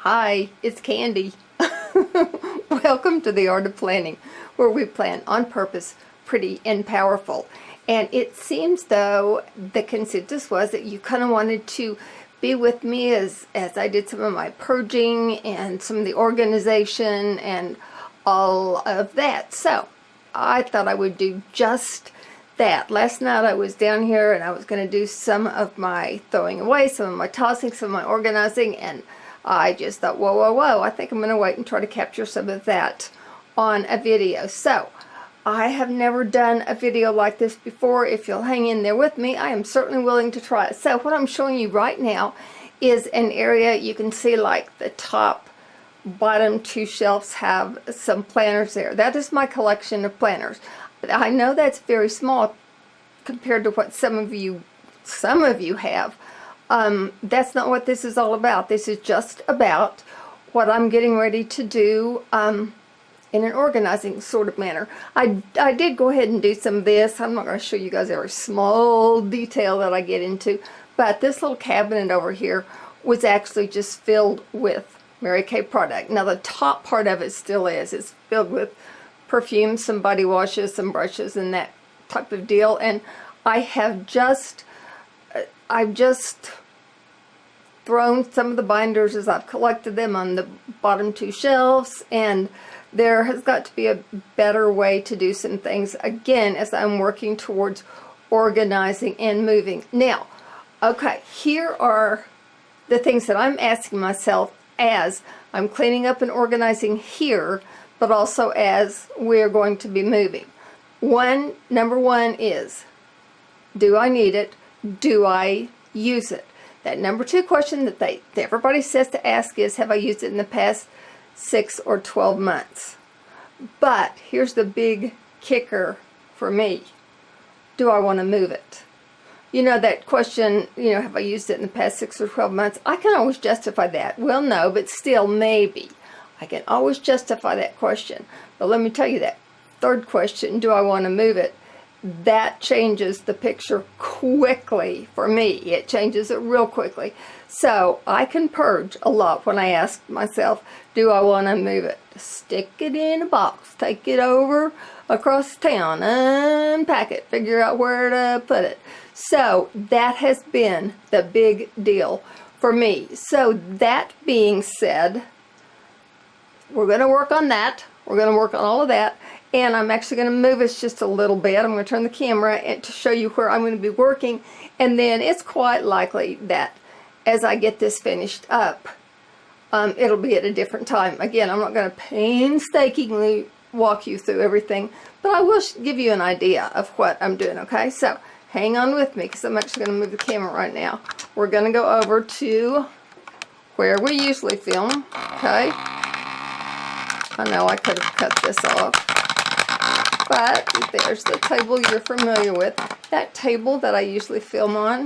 Hi, it's Candy. Welcome to the Art of Planning, where we plan on purpose, pretty and powerful. And it seems though the consensus was that you kind of wanted to be with me as I did some of my purging and some of the organization and all of that. So I thought I would do just that. Last night I was down here and I was going to do some of my throwing away, some of my tossing, some of my organizing, and I just thought, whoa, I think I'm going to wait and try to capture some of that on a video. So I have never done a video like this before. If you'll hang in there with me, I am certainly willing to try it. So what I'm showing you right now is an area you can see, like the top bottom two shelves have some planners there. That is my collection of planners. I know that's very small compared to what some of you have. That's not what this is all about. This is just about what I'm getting ready to do in an organizing sort of manner. I did go ahead and do some of this. I'm not going to show you guys every small detail that I get into, but this little cabinet over here was actually just filled with Mary Kay product. Now the top part of it still is. It's filled with perfumes, some body washes, some brushes, and that type of deal. And I've just thrown some of the binders as I've collected them on the bottom two shelves, and there has got to be a better way to do some things again as I'm working towards organizing and moving. Now, okay, here are the things that I'm asking myself as I'm cleaning up and organizing here, but also as we're going to be moving. Number one is, do I need it? Do I use it? That number two question that everybody says to ask is, have I used it in the past 6 or 12 months? But here's the big kicker for me. Do I want to move it? You know, that question, have I used it in the past 6 or 12 months? I can always justify that. Well, no, but still, maybe. I can always justify that question. But let me tell you, that third question, do I want to move it? That changes the picture quickly for me. It changes it real quickly. So I can purge a lot when I ask myself, do I want to move it? Stick it in a box, take it over across town, unpack it, figure out where to put it. So that has been the big deal for me. So that being said, we're going to work on that. We're going to work on all of that. And I'm actually going to move us just a little bit. I'm going to turn the camera to show you where I'm going to be working. And then it's quite likely that as I get this finished up, it'll be at a different time. Again, I'm not going to painstakingly walk you through everything, but I will give you an idea of what I'm doing, okay? So hang on with me, because I'm actually going to move the camera right now. We're going to go over to where we usually film, okay? I know I could have cut this off. But there's the table you're familiar with. That table that I usually film on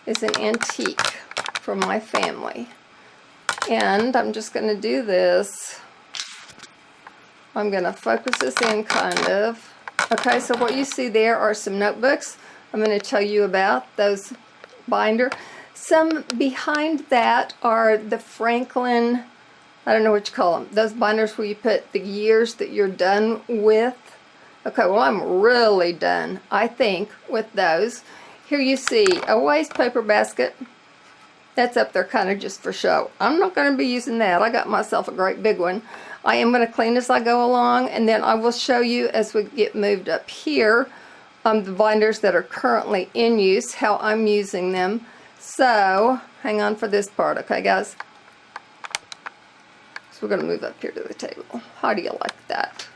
is an antique from my family. And I'm just going to do this. I'm going to focus this in kind of. Okay, so what you see there are some notebooks. I'm going to tell you about those binder. Some behind that are the Franklin, I don't know what you call them, those binders where you put the years that you're done with. Okay, well, I'm really done, I think, with those. Here you see a waste paper basket. That's up there kind of just for show. I'm not going to be using that. I got myself a great big one. I am going to clean as I go along, and then I will show you as we get moved up here the binders that are currently in use, how I'm using them. So, hang on for this part, okay, guys? So we're going to move up here to the table. How do you like that?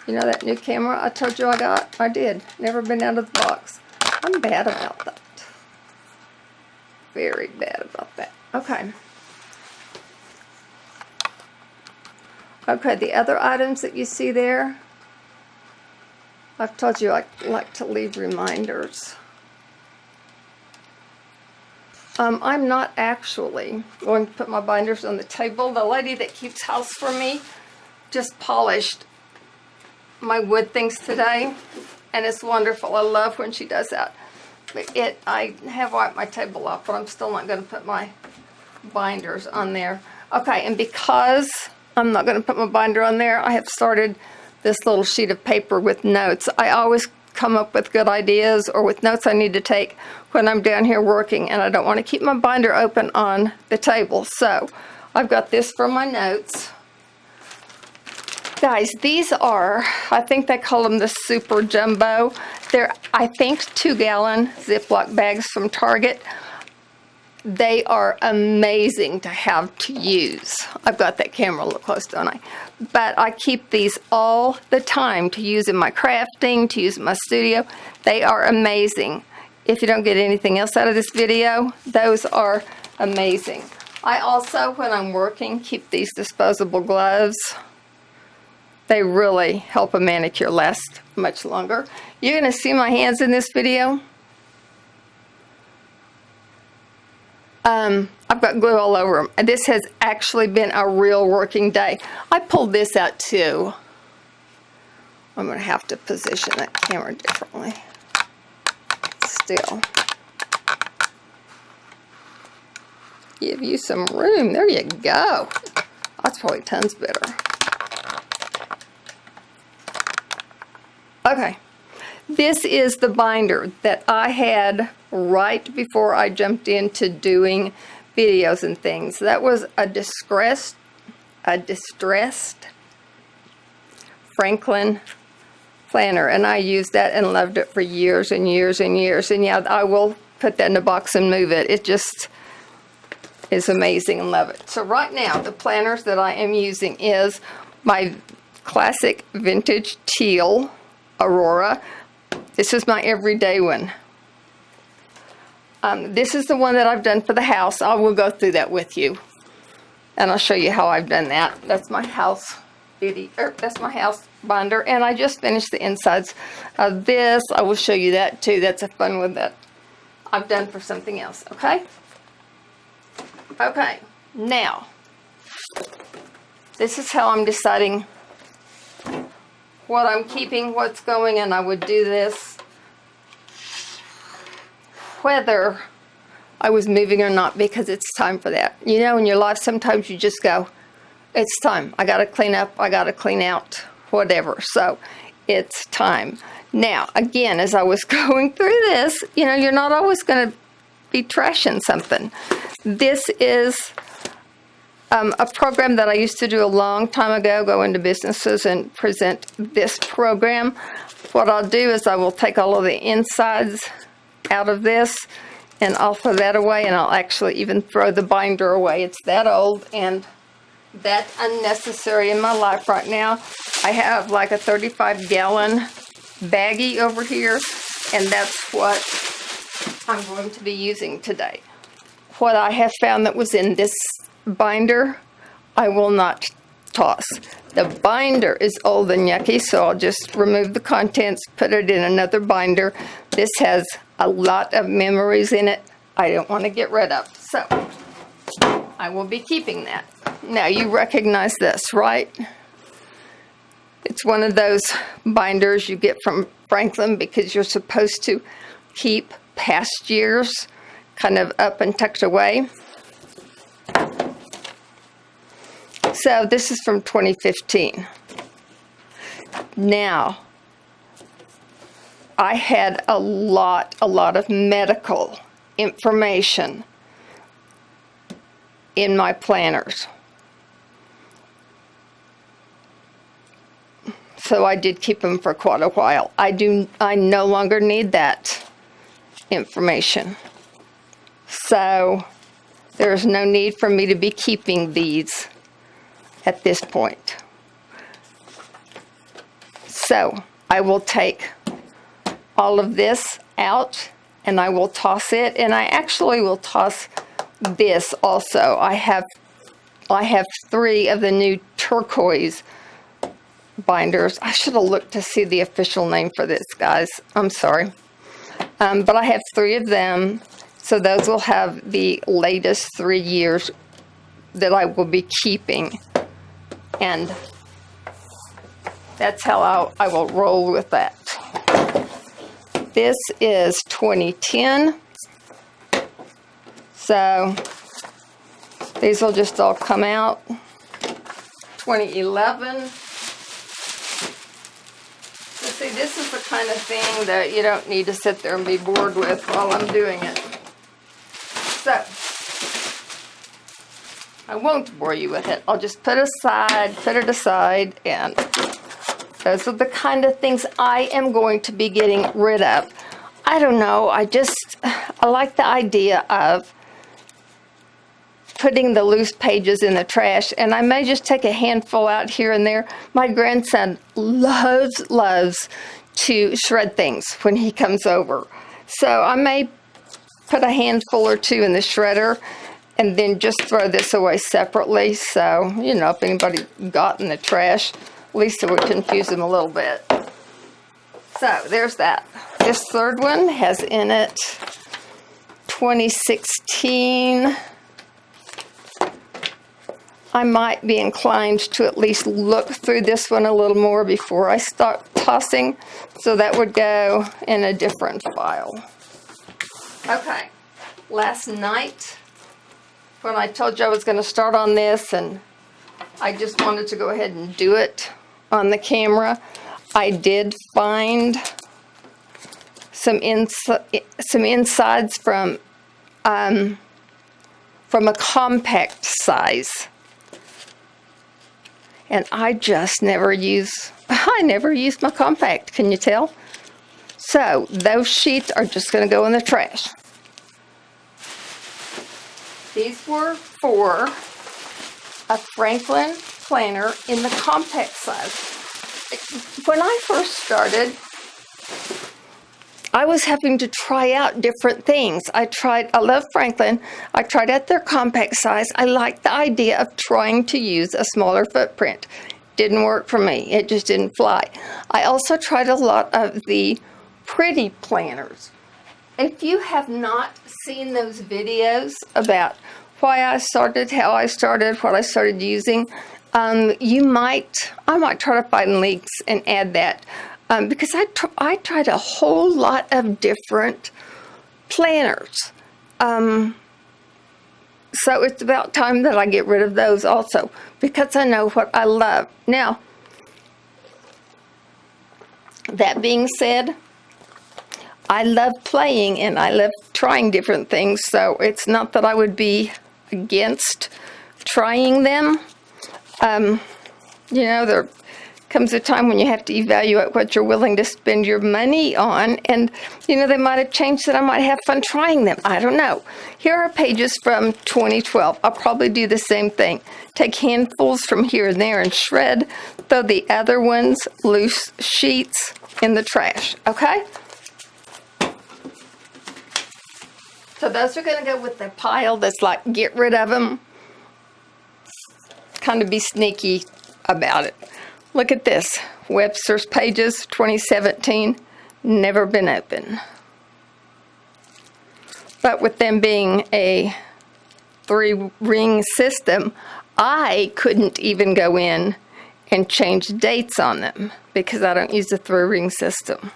You know that new camera I told you I got? I did. Never been out of the box. I'm bad about that. Very bad about that. Okay. Okay, the other items that you see there, I've told you I like to leave reminders. I'm not actually going to put my binders on the table. The lady that keeps house for me just polished my wood things today, and it's wonderful. I love when she does that. But I have wiped my table off, but I'm still not going to put my binders on there. Okay, and because I'm not going to put my binder on there, I have started this little sheet of paper with notes. I always come up with good ideas or with notes I need to take when I'm down here working, and I don't want to keep my binder open on the table. So I've got this for my notes. Guys, these are, I think they call them the Super Jumbo. They're, I think, 2-gallon Ziploc bags from Target. They are amazing to have to use. I've got that camera a little close, don't I? But I keep these all the time to use in my crafting, to use in my studio. They are amazing. If you don't get anything else out of this video, those are amazing. I also, when I'm working, keep these disposable gloves. They really help a manicure last much longer. You're going to see my hands in this video. I've got glue all over them. This has actually been a real working day. I pulled this out too. I'm going to have to position that camera differently. Still. Give you some room. There you go. That's probably tons better. Okay. This is the binder that I had right before I jumped into doing videos and things. That was a distressed Franklin planner, and I used that and loved it for years and years and years. And yeah, I will put that in a box and move it. It just is amazing and love it. So right now, the planners that I am using is my classic vintage teal Aurora. This is my everyday one. This is the one that I've done for the house. I will go through that with you, and I'll show you how I've done that. That's my house that's my house binder, and I just finished the insides of this. I will show you that too. That's a fun one that I've done for something else. Okay. Okay. Now, this is how I'm deciding what I'm keeping, what's going, and I would do this whether I was moving or not, because it's time for that. You know, in your life, sometimes you just go, it's time. I got to clean up. I got to clean out, whatever. So it's time. Now, again, as I was going through this, you know, you're not always going to be trashing something. This is a program that I used to do a long time ago, go into businesses and present this program. What I'll do is I will take all of the insides out of this, and I'll throw that away, and I'll actually even throw the binder away. It's that old and that unnecessary in my life right now. I have like a 35-gallon baggie over here, and that's what I'm going to be using today. What I have found that was in this binder, I will not toss. The binder is old and yucky, so I'll just remove the contents, put it in another binder. This has a lot of memories in it I don't want to get rid of, so I will be keeping that. Now, you recognize this, right? It's one of those binders you get from Franklin because you're supposed to keep past years kind of up and tucked away. So this is from 2015. Now, I had a lot of medical information in my planners. So I did keep them for quite a while. I no longer need that information. So there's no need for me to be keeping these at this point. So I will take all of this out and I will toss it, and I actually will toss this also. I have 3 of the new turquoise binders. I should have looked to see the official name for this, guys. I'm sorry. But I have 3 of them, so those will have the latest 3 years that I will be keeping, and that's how I will roll with that. This is 2010, so These will just all come out. 2011. See, this is the kind of thing that you don't need to sit there and be bored with while I'm doing it. So, I won't bore you with it. I'll just put it aside, and those are the kind of things I am going to be getting rid of. I don't know, I like the idea of putting the loose pages in the trash, and I may just take a handful out here and there. My grandson loves to shred things when he comes over. So I may put a handful or two in the shredder and then just throw this away separately. So, you know, if anybody got in the trash, at least it would confuse them a little bit. So there's that. This third one has in it 2016. I might be inclined to at least look through this one a little more before I start tossing, so that would go in a different file. Okay, last night when I told you I was going to start on this and I just wanted to go ahead and do it on the camera, I did find some insides from a compact size. And I never use my compact, can you tell? So those sheets are just going to go in the trash. These were for a Franklin planner in the compact size. When I first started, I was having to try out different things. I love Franklin. I tried out their compact size. I liked the idea of trying to use a smaller footprint. Didn't work for me. It just didn't fly. I also tried a lot of the pretty planners. If you have not seen those videos about why I started, how I started, what I started using, I might try to find links and add that. Because I tried a whole lot of different planners. So it's about time that I get rid of those also, because I know what I love. Now, that being said, I love playing and I love trying different things, so it's not that I would be against trying them. You know, there comes a time when you have to evaluate what you're willing to spend your money on, and you know, they might have changed that I might have fun trying them. I don't know. Here are pages from 2012. I'll probably do the same thing. Take handfuls from here and there and shred, throw the other ones, loose sheets, in the trash, okay? So those are going to go with the pile that's like, get rid of them. Kind of be sneaky about it. Look at this, Webster's Pages, 2017, never been open. But with them being a 3-ring system, I couldn't even go in and change dates on them because I don't use the 3-ring system.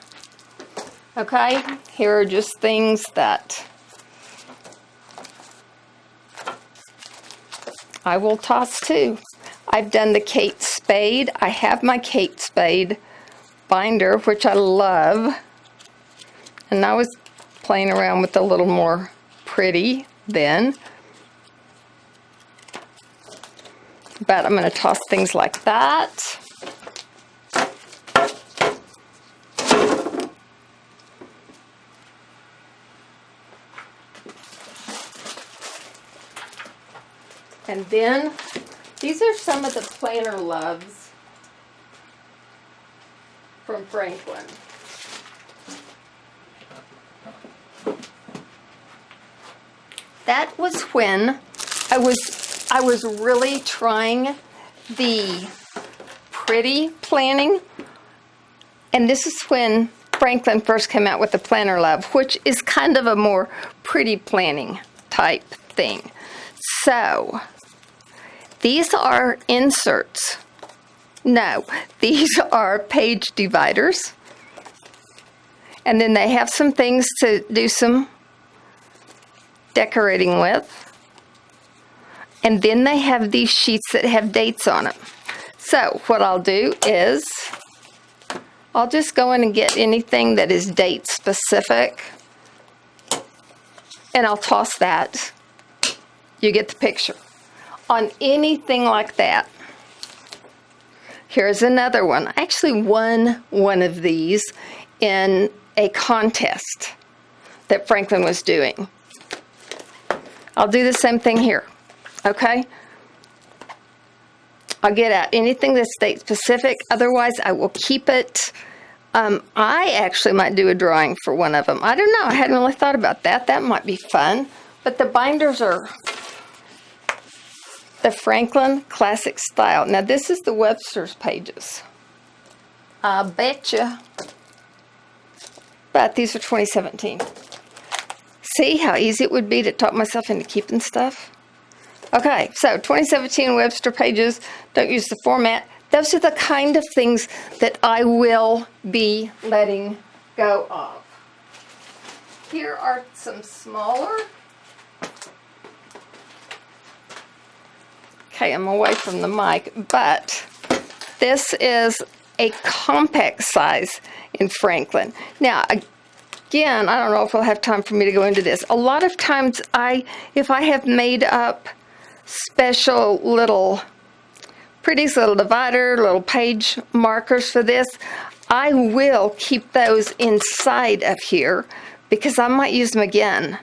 Okay, here are just things that I will toss too. I've done the Kate Spade. I have my Kate Spade binder, which I love. And I was playing around with a little more pretty then. But I'm going to toss things like that. And then these are some of the planner loves from Franklin. That was when I was really trying the pretty planning, and this is when Franklin first came out with the Planner Love, which is kind of a more pretty planning type thing. So these are inserts. No, these are page dividers. And then they have some things to do some decorating with. And then they have these sheets that have dates on them. So what I'll do is I'll just go in and get anything that is date specific, and I'll toss that. You get the picture. On anything like that. Here's another one. I actually won one of these in a contest that Franklin was doing. I'll do the same thing here, okay? I'll get out anything that's date specific, otherwise I will keep it. I actually might do a drawing for one of them. I don't know, I hadn't really thought about that. That might be fun. But the binders are the Franklin Classic Style. Now this is the Webster's pages. I betcha. But these are 2017. See how easy it would be to talk myself into keeping stuff? Okay, so 2017 Webster pages, don't use the format. Those are the kind of things that I will be letting go of. Here are some smaller. Okay, I'm away from the mic, but this is a compact size in Franklin. Now, again, I don't know if we'll have time for me to go into this. A lot of times, if I have made up special little, pretty little divider, little page markers for this, I will keep those inside of here because I might use them again.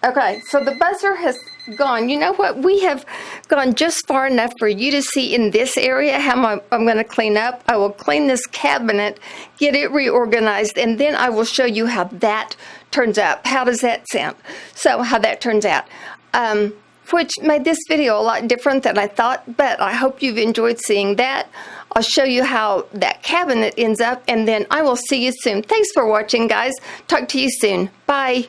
Okay, so the buzzer has gone. You know what? We have gone just far enough for you to see in this area how I'm going to clean up. I will clean this cabinet, get it reorganized, and then I will show you how that turns out. How does that sound? So how that turns out. Which made this video a lot different than I thought, but I hope you've enjoyed seeing that. I'll show you how that cabinet ends up, and then I will see you soon. Thanks for watching, guys. Talk to you soon. Bye.